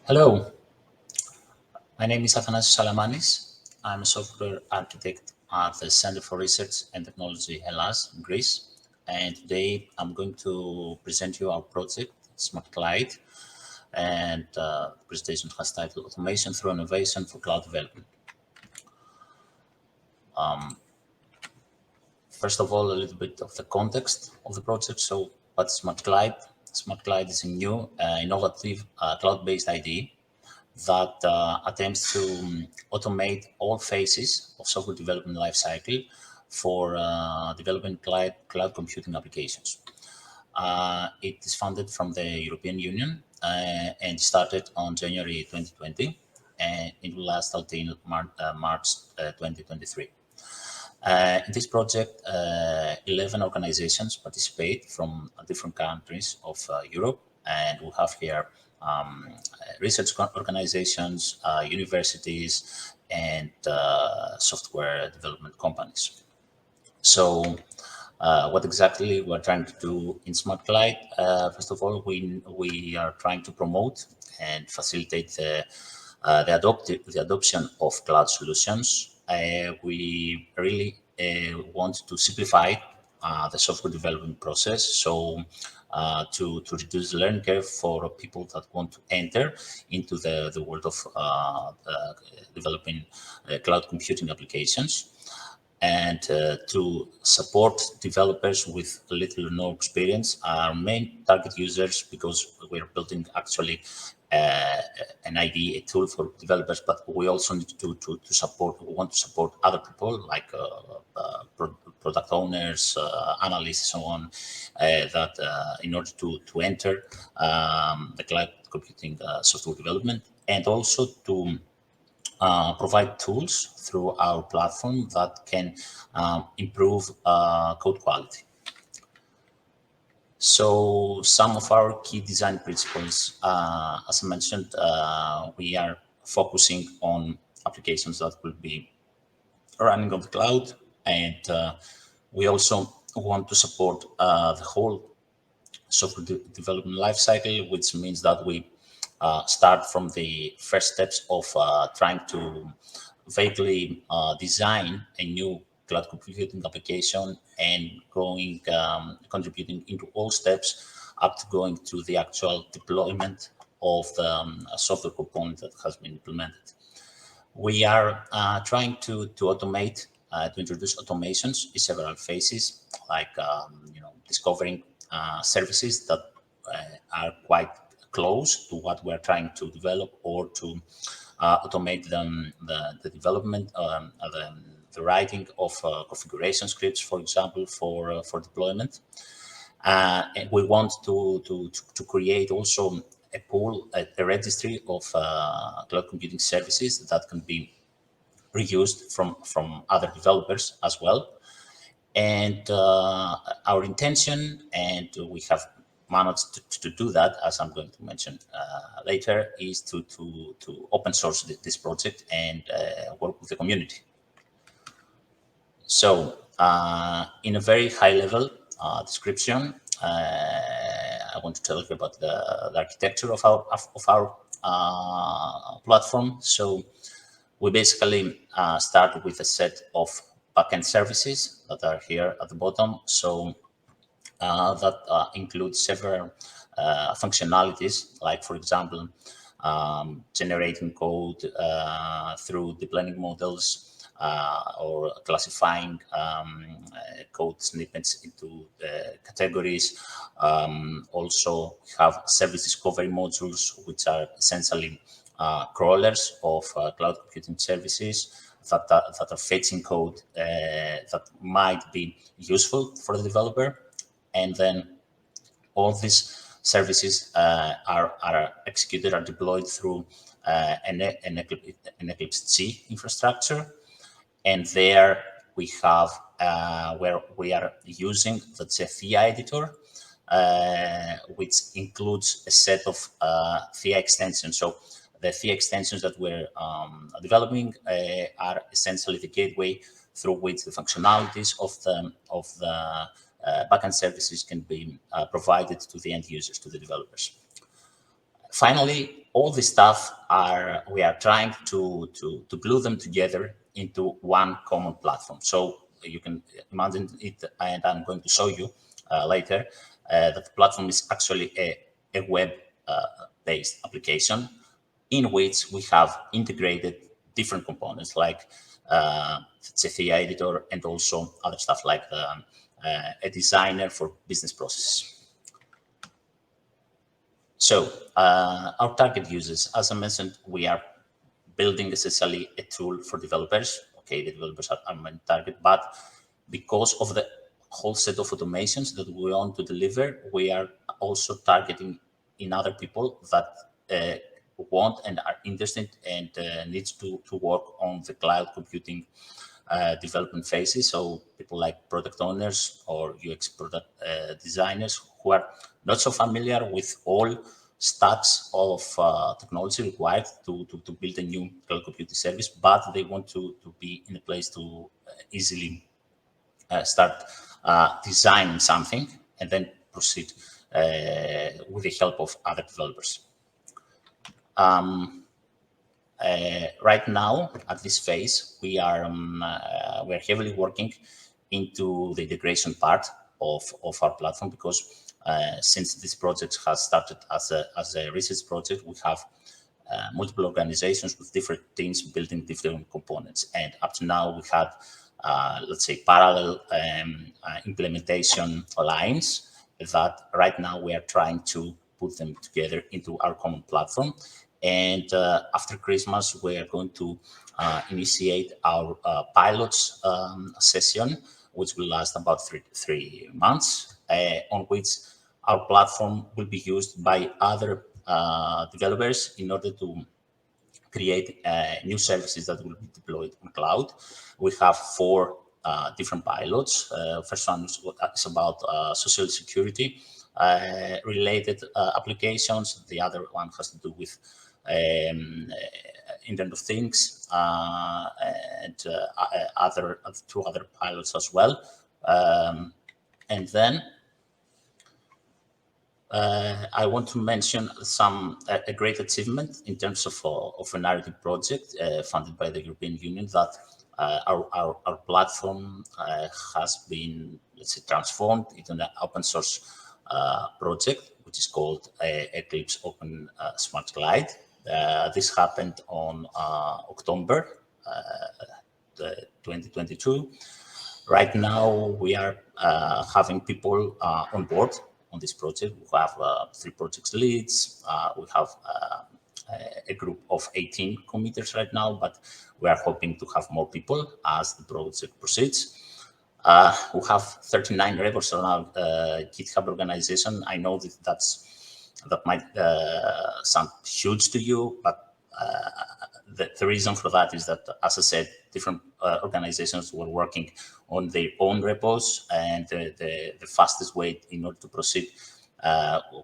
Hello, my name is Athanasios Salamanis. I'm a software architect at the Center for Research and Technology Hellas in Greece. And today I'm going to present you our project, SmartCLIDE, and the presentation has titled Automation through Innovation for Cloud Development. First of all, a little bit of the context of the project. So what's SmartCLIDE? SmartCLIDE is a new, innovative cloud-based IDE that attempts to automate all phases of software development lifecycle for developing cloud computing applications. It is funded from the European Union and started on January 2020, and it will last until March 2023. In this project, 11 organizations participate from different countries of Europe, and we have here research organizations, universities, and software development companies. So what exactly we're trying to do in SmartCLIDE? First of all, we are trying to promote and facilitate the adoption of cloud solutions. We really want to simplify the software development process, so to reduce the learning curve for people that want to enter into the world of developing cloud computing applications, and to support developers with little or no experience. Our main target users, because we're building actually an IDE, a tool for developers, but we also need to support, we want to support other people like product owners, analysts, so on, that in order to enter the cloud computing software development, and also to provide tools through our platform that can improve code quality. So some of our key design principles, as I mentioned, we are focusing on applications that will be running on the cloud, and we also want to support the whole software development lifecycle, which means that we start from the first steps of trying to vaguely design a new cloud computing application and going, contributing into all steps up to going to the actual deployment of the software component that has been implemented. We are trying to automate, to introduce automations in several phases, like discovering services that are quite close to what we're trying to develop, or to automate the development, the writing of configuration scripts, for example, for deployment. And we want to create also a pool, a registry of cloud computing services that can be reused from other developers as well. And our intention, and we have managed to do that, as I'm going to mention later, is to open source this project and work with the community. So in a very high level description, I want to tell you about the architecture of our platform. So we basically start with a set of backend services that are here at the bottom. So that includes several functionalities, like, for example, generating code through deep learning models, or classifying code snippets into categories. Also have service discovery modules, which are essentially crawlers of cloud computing services that are fetching code that might be useful for the developer. And then all these services are executed, are deployed through an Eclipse C infrastructure. And there we have where we are using the Theia editor, which includes a set of Theia extensions. So the Theia extensions that we're developing are essentially the gateway through which the functionalities of the backend services can be provided to the end users, to the developers. Finally, all this stuff we are trying to glue them together into one common platform. So you can imagine it, and I'm going to show you later that the platform is actually a web-based application in which we have integrated different components like the Theia editor and also other stuff like a designer for business processes. So our target users, as I mentioned, we are building essentially a tool for developers. Okay, the developers are our main target, but because of the whole set of automations that we want to deliver, we are also targeting in other people that want and are interested and needs to work on the cloud computing development phases. So people like product owners or UX product designers who are not so familiar with all stacks of technology required to build a new cloud computing service, but they want to be in a place to easily start designing something and then proceed with the help of other developers. Right now, at this phase, we are we're heavily working into the integration part of our platform because since this project has started as a research project, we have multiple organizations with different teams building different components. And up to now, we had, let's say, parallel implementation lines that right now we are trying to put them together into our common platform. And after Christmas, we are going to initiate our pilots session, which will last about three months, on which our platform will be used by other developers in order to create new services that will be deployed on cloud. We have 4 different pilots. First one is about social security related applications. The other one has to do with Internet of Things and 2 other pilots as well. And then I want to mention a great achievement in terms of a narrative project funded by the European Union that our platform has been, let's say, transformed into an open source project, which is called Eclipse OpenSmartCLIDE. This happened on October 2022. Right now, we are having people on board on this project. We have 3 project leads. We have a group of 18 committers right now, but we are hoping to have more people as the project proceeds. We have 39 repos on our GitHub organization. I know that might sound huge to you, but the reason for that is that, as I said, different organizations were working on their own repos, and the fastest way in order to proceed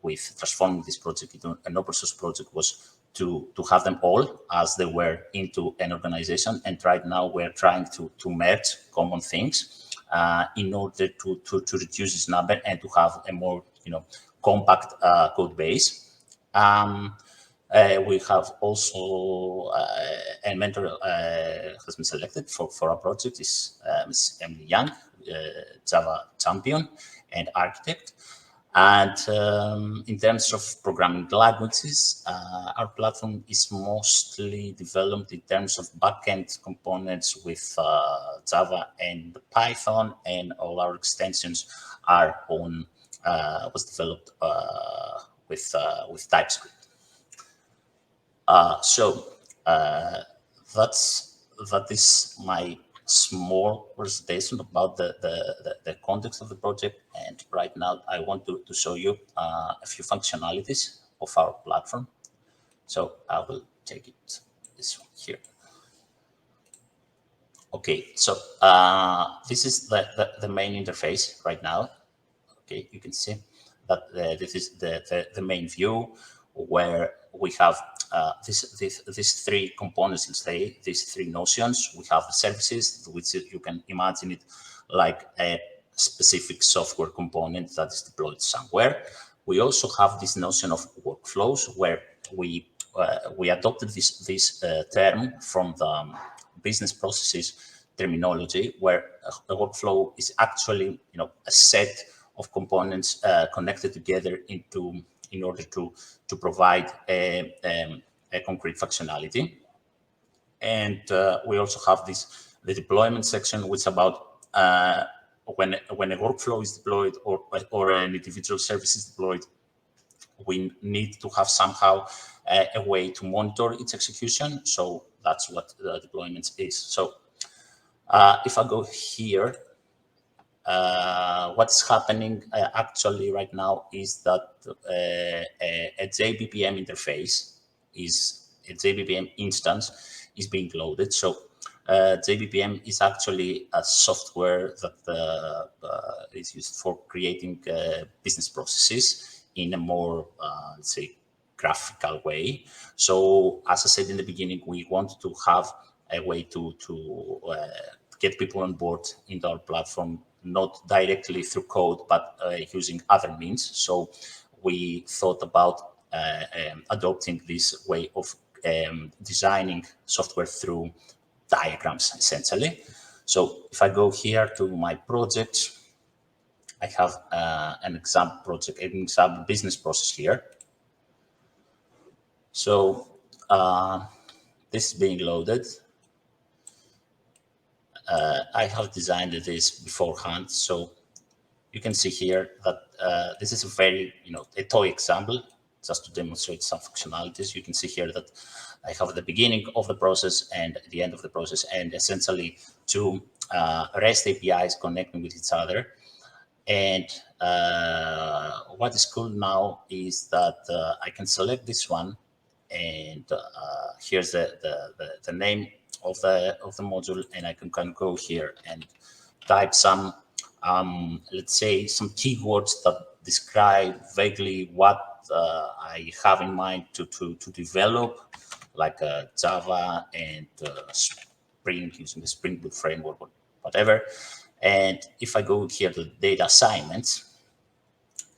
with transforming this project into an open source project was to have them all as they were into an organization. And right now we're trying to merge common things in order to reduce this number and to have a more compact code base. We have also a mentor has been selected for our project is Ms. Emily Young, Java champion and architect. And in terms of programming languages, our platform is mostly developed in terms of backend components with Java and Python, and all our extensions are was developed with TypeScript. That is my small presentation about the context of the project. And right now I want to show you a few functionalities of our platform. So I will take it this one here. Okay, so this is the main interface right now. Okay, you can see that this is the main view where we have these 3 components, let's say, these 3 notions. We have the services, which you can imagine it like a specific software component that is deployed somewhere. We also have this notion of workflows, where we we adopted this term from the business processes terminology, where a workflow is actually a set of components connected together in order to provide a concrete functionality. And we also have the deployment section, which is about when a workflow is deployed or an individual service is deployed, we need to have somehow a way to monitor its execution. So that's what the deployment is. So if I go here, what's happening actually right now is that a JBPM interface a JBPM instance is being loaded. So JBPM is actually a software that is used for creating business processes in a more, let's say, graphical way. So as I said in the beginning, we want to have a way to get people on board into our platform, not directly through code, but using other means. So we thought about adopting this way of designing software through diagrams, essentially. So if I go here to my project, I have an example project, an example business process here. So this is being loaded. I have designed this beforehand, so you can see here that this is a very, a toy example, just to demonstrate some functionalities. You can see here that I have the beginning of the process and the end of the process, and essentially two REST APIs connecting with each other. And what is cool now is that I can select this one, and here's the name of the module, and I can go here and type some let's say some keywords that describe vaguely what I have in mind to develop, like Java and Spring, using the Spring Boot framework or whatever. And if I go here to data assignments,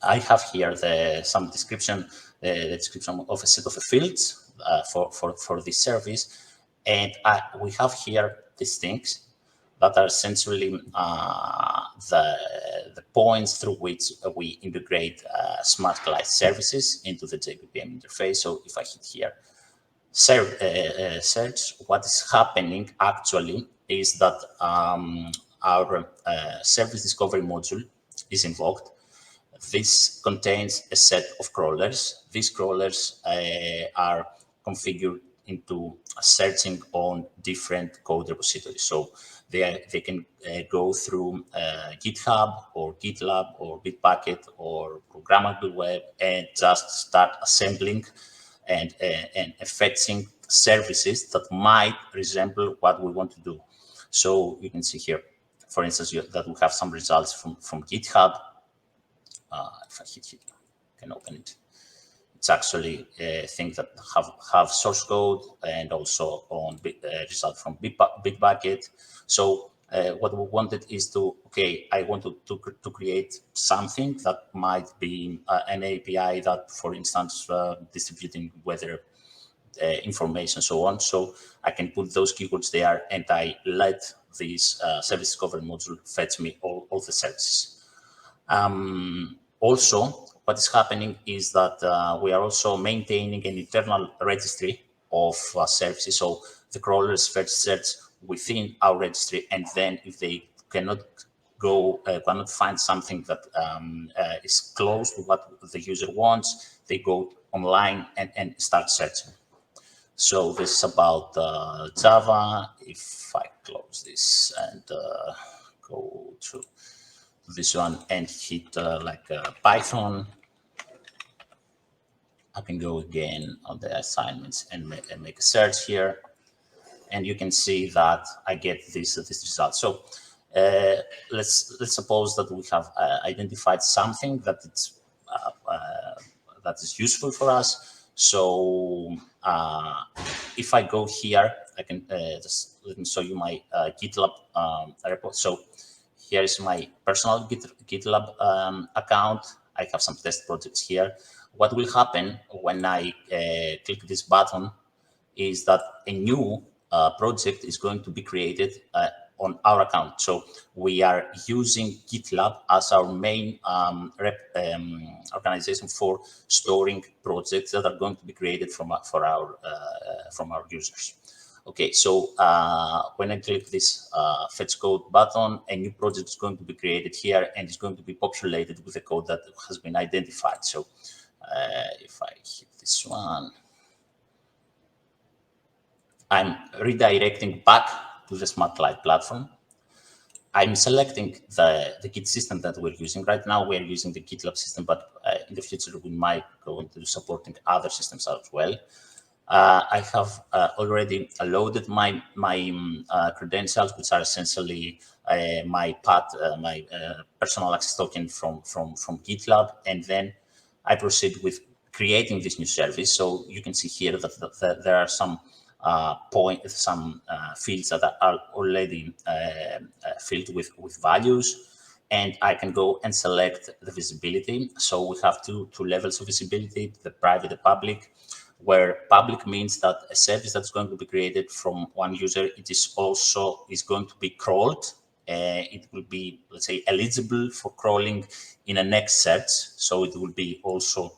I have here some description, the description of a set of fields for this service, and we have here these things that are essentially the points through which we integrate SmartCLIDE services into the JBPM interface. So if I hit here, search, what is happening actually is that our service discovery module is invoked. This contains a set of crawlers. These crawlers are configured into searching on different code repositories. So they can go through GitHub or GitLab or Bitbucket or Programmable Web and just start assembling and fetching services that might resemble what we want to do. So you can see here, for instance, that we have some results from GitHub. If I hit here, I can open it. It's actually things that have source code and also on result from Bitbucket. So what we wanted is to, I wanted to create something that might be an API that, for instance, distributing weather information, so on. So I can put those keywords there, and I let this service discovery module fetch me all the services. Also, what is happening is that we are also maintaining an internal registry of services. So the crawlers first search within our registry, and then if they cannot find something that is close to what the user wants, they go online and start searching. So this is about Java. If I close this and go to this one and hit Python, I can go again on the assignments and make a search here, and you can see that I get this result. So let's suppose that we have identified something that is useful for us. So if I go here, I can just let me show you my GitLab report. So here is my personal GitLab account. I have some test projects here. what will happen when I click this button is that a new project is going to be created on our account. So we are using GitLab as our main organization for storing projects that are going to be created from our users. Okay, so when I click this fetch code button, a new project is going to be created here and it's going to be populated with the code that has been identified. So if I hit this one, I'm redirecting back to the SmartCLIDE platform. I'm selecting the Git system that we're using. Right now, we're using the GitLab system, but in the future, we might go into supporting other systems as well. I have already loaded my credentials, which are essentially my path, my personal access token from GitLab, and then I proceed with creating this new service. So you can see here that there are some fields that are already filled with values. And I can go and select the visibility. So we have two levels of visibility, the private and public, where public means that a service that's going to be created from one user, it is going to be crawled. It will be, let's say, eligible for crawling in a next search. So it will be also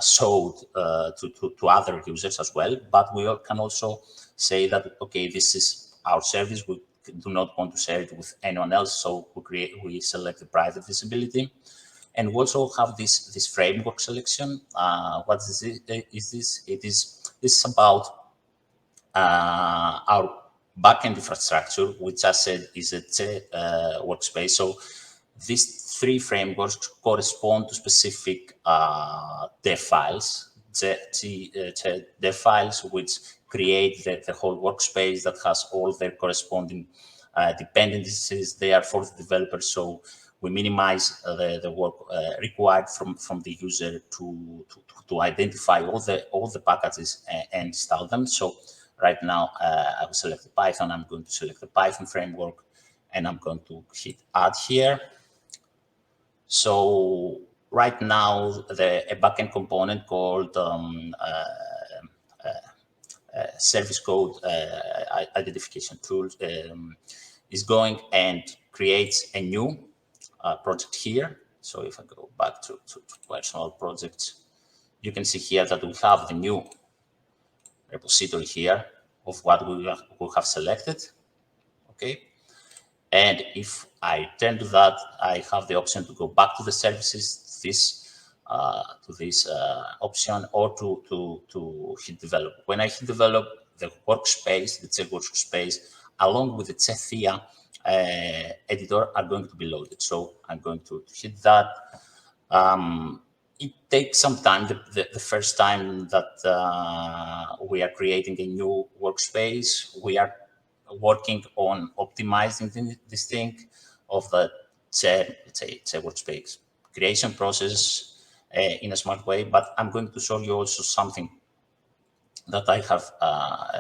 sold to other users as well. But we can also say that, okay, this is our service. We do not want to share it with anyone else. So we select the private visibility. And we also have this framework selection. What is this? This is about our backend infrastructure, which I said is a workspace. So these three frameworks correspond to specific dev files, dev files, which create the whole workspace that has all their corresponding dependencies there for the developer. So we minimize the work required from the user to identify all the packages and install them. So right now, I will select the Python. I'm going to select the Python framework, and I'm going to hit Add here. So right now, a backend component called service code identification tool is going and creates a new project here. So if I go back to personal projects, you can see here that we have the new repository here of what we have selected. Okay. And if I turn to that, I have the option to go back to the services, this option, or to hit develop. When I hit develop, the workspace, the CE workspace, along with the CE Theia editor are going to be loaded. So I'm going to hit that. It takes some time. The first time that we are creating a new workspace, we are working on optimizing this thing of the workspace creation process in a smart way. But I'm going to show you also something that I have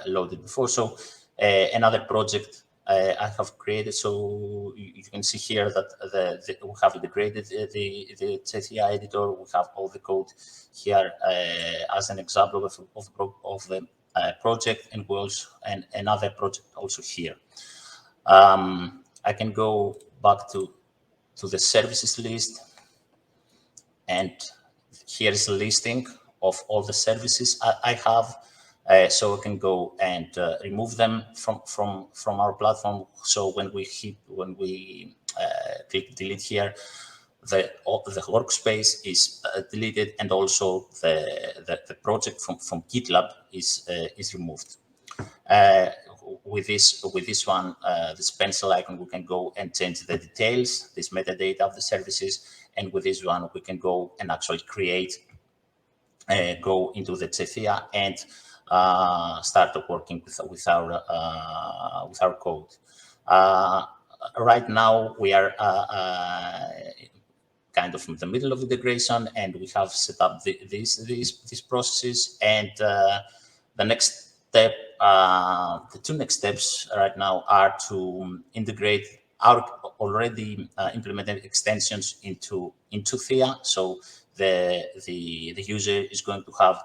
loaded before. So another project I have created. So you can see here that we have integrated the Theia editor. We have all the code here as an example of the project, and we also and another project also here. I can go back to the services list, and here's a listing of all the services I have. So I can go and remove them from our platform. So when we click delete here, the workspace is deleted, and also the project from GitLab is removed. With this one, this pencil icon, we can go and change the details, this metadata of the services, and with this one, we can go and actually create, go into the Theia and start working with our code. Right now, we are kind of in the middle of integration, and we have set up these processes. And the next step, the two next steps right now are to integrate our already implemented extensions into Theia. So the user is going to have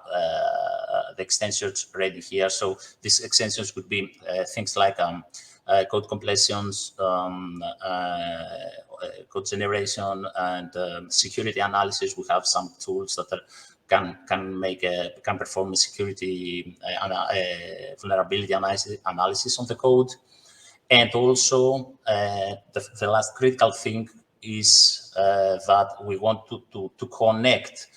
the extensions ready here. So these extensions could be things like code completions, code generation, and security analysis. We have some tools that can perform a security vulnerability analysis on the code. And also, the last critical thing is that we want to connect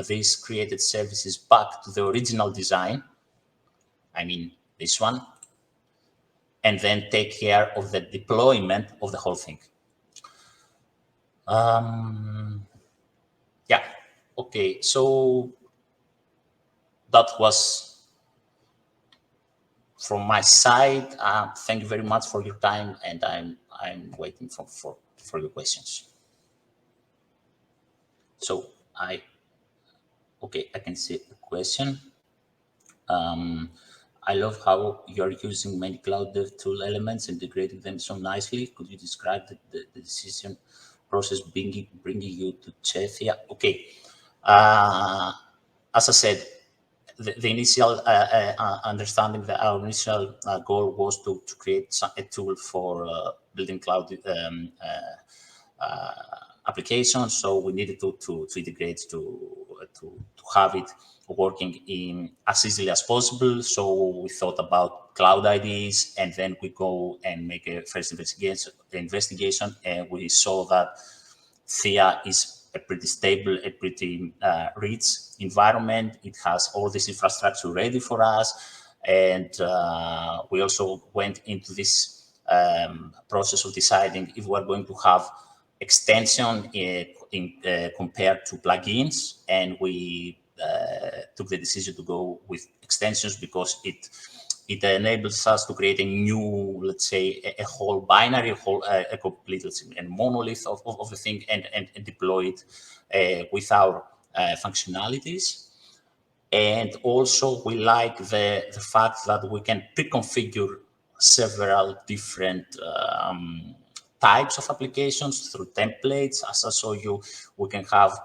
these created services back to the original design. I mean, this one, and then take care of the deployment of the whole thing. Yeah, okay, so that was from my side. Thank you very much for your time, and I'm waiting for your questions. So I can see the question. I love how you're using many cloud dev tool elements, integrating them so nicely. Could you describe the decision process bringing you to Czechia? Okay. As I said, the initial understanding that our initial goal was to create a tool for building cloud applications. So we needed to integrate to have it working in as easily as possible. So we thought about cloud IDs, and then we go and make a first investigation, and we saw that Theia is a pretty stable, a pretty rich environment. It has all this infrastructure ready for us. And we also went into this process of deciding if we're going to have extension compared to plugins. And we took the decision to go with extensions because it enables us to create a new, let's say, a whole binary, a complete, let's say, a monolith of the thing, and deploy it with our functionalities. And also, we like the fact that we can pre-configure several different types of applications through templates. As I showed you, we can have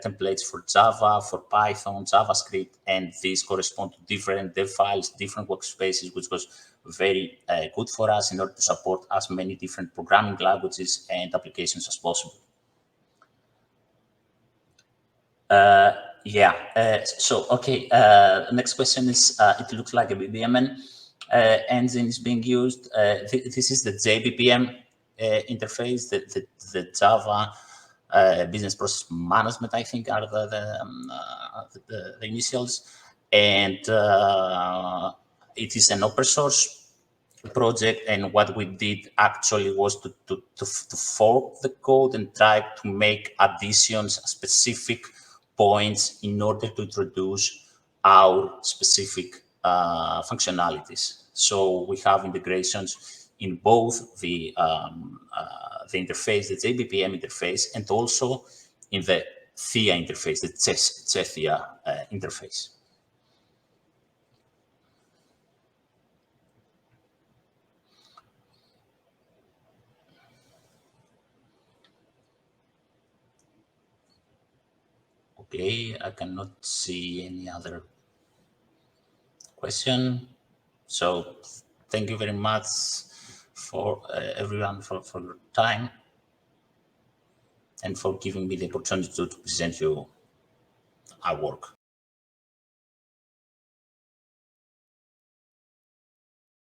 templates for Java, for Python, JavaScript, and these correspond to different dev files, different workspaces, which was very good for us in order to support as many different programming languages and applications as possible. Next question is, it looks like a BPMN engine is being used. This is the JBPM interface, the Java business process management, I think, are the initials. And it is an open source project. And what we did actually was to fork the code and try to make additions, specific points, in order to introduce our specific functionalities. So we have integrations in both the interface, the JBPM interface, and also in the Theia interface, the Theia interface. Okay, I cannot see any other question. So thank you very much for everyone for your time and for giving me the opportunity to present you our work.